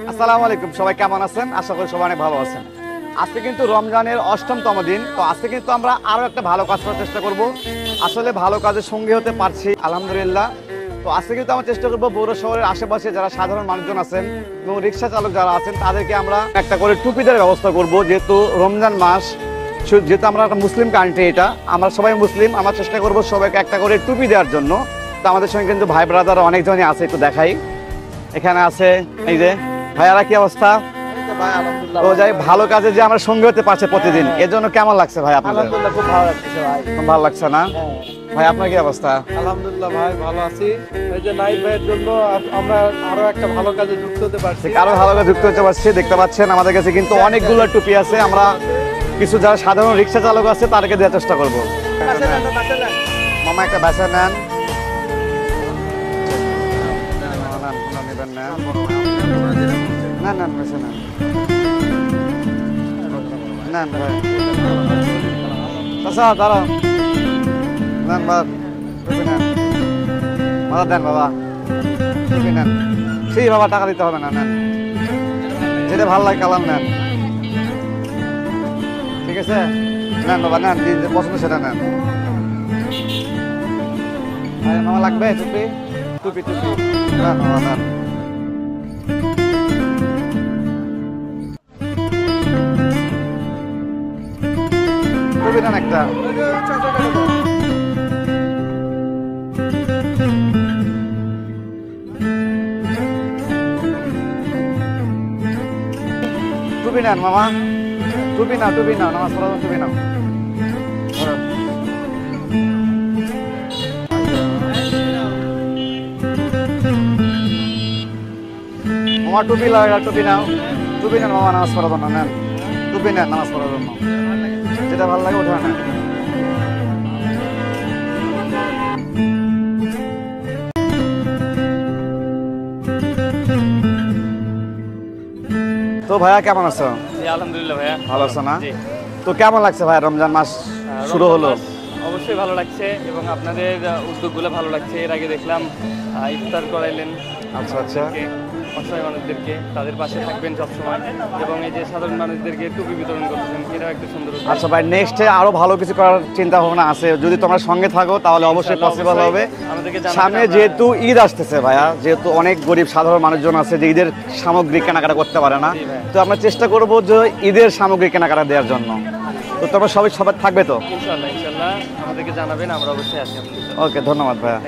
আসসালামু আলাইকুম, সবাই কেমন আছেন? আশা করি সবাই অনেক ভালো আছেন। আজকে কিন্তু রমজানের ৮ম দিন। তো আজকে কিন্তু আমরা আরো একটা ভালো কাজ করার চেষ্টা করব। আসলে ভালো কাজের সঙ্গী হতে পারছি আলহামদুলিল্লাহ। তো আজকে কিন্তু আমরা চেষ্টা করবো বড় শহরের আশেপাশে যারা সাধারণ মানুষজন আছেন এবং রিক্সা চালক যারা আছেন তাদেরকে আমরা একটা করে টুপি দেওয়ার ব্যবস্থা করব। যেহেতু রমজান মাস, যেহেতু আমরা একটা মুসলিম কান্ট্রি, এটা আমরা সবাই মুসলিম, আমরা চেষ্টা করব সবাইকে একটা করে টুপি দেওয়ার জন্য। তো আমাদের সঙ্গে কিন্তু ভাই ব্রাদার অনেকজনই আছে, একটু দেখাই। এখানে আছে এই যে ভাইয়ারা, কি অবস্থা? ও যাই, ভালো কাজে যে আমরা সঙ্গী হতে পারছে প্রতিদিন, এর জন্য কেমন লাগছে ভাই আপনাদের? আলহামদুলিল্লাহ, খুব ভালো লাগছে ভাই। ভালো লাগছে না ভাই? আপনার কি অবস্থা? আলহামদুলিল্লাহ ভাই, ভালো আছি। এই যে নাইট ভাইয়ের জন্য আমরা আরো একটা ভালো কাজে যুক্ত হতে পারছি। আরো ভালো কাজে যুক্ত হতে পারছি। দেখতে পাচ্ছেন আমাদের কাছে কিন্তু অনেকগুলো টুপি আছে। আমরা কিছু যারা সাধারণ রিক্সা চালক আছে তাদেরকে দেওয়ার চেষ্টা করবো। মামা একটা বাসা নেন, দেন বাবা, সেই বাবা টাকা দিতে হবে না, নেন যেটা ভালো লাগে কালাম নেন, ঠিক আছে? নেন বাবা, নেন যে পছন্দ সেটা নেন। মামা লাগবে টুপি? টুপি টুপি নেন বাবা, নেন। টুপি নেন একটা। টুপি নেন মামা, টুপি নাও, টুপি নাও, নামাজ পড়ার টুপি নাও। মামা টুপি লাগা, টুপি নাও, টুপি নেন মামা, নামাজ পড়ার জন্য নেন। টুপি নেন নামাজ পড়ার জন্য, যেটা ভালো লাগে ওঠা নেন। তো ভাইয়া কেমন আছো? আলহামদুলিল্লাহ ভাইয়া, ভালো আছো না? তো কেমন লাগছে ভাই, রমজান মাস শুরু হলো? অবশ্যই ভালো লাগছে এবং আপনাদের উদ্যোগগুলো ভালো লাগছে। এর আগে দেখলাম ইফতার করাইলেন। আচ্ছা আচ্ছা, অসহায় মানুষদেরকে, তাদের পাশে থাকবেন সবসময়, এবং এই যে সাধারণ মানুষদেরকে টুপি বিতরণ করতেছেন, এটাও একটা সুন্দর উদ্যোগ। আচ্ছা ভাই, নেক্সটে আরো ভালো কিছু করার চিন্তা ভাবনা আছে, যদি তোমরা সঙ্গে থাকো তাহলে অবশ্যই পসিবল হবে। সামনে যেহেতু ঈদ আসতেছে ভাইয়া, যেহেতু অনেক গরিব সাধারণ মানুষজন আছে যে ঈদের সামগ্রী কেনাকাটা করতে পারে না, তো আমরা চেষ্টা করবো যে ঈদের সামগ্রী কেনাকাটা দেওয়ার জন্য। তো তোমরা সবাই থাকবে তো? ইনশাআল্লাহ ইনশাআল্লাহ, আমাদেরকে জানাবেন, আমরা অবশ্যই আছি। ওকে, ধন্যবাদ ভাইয়া।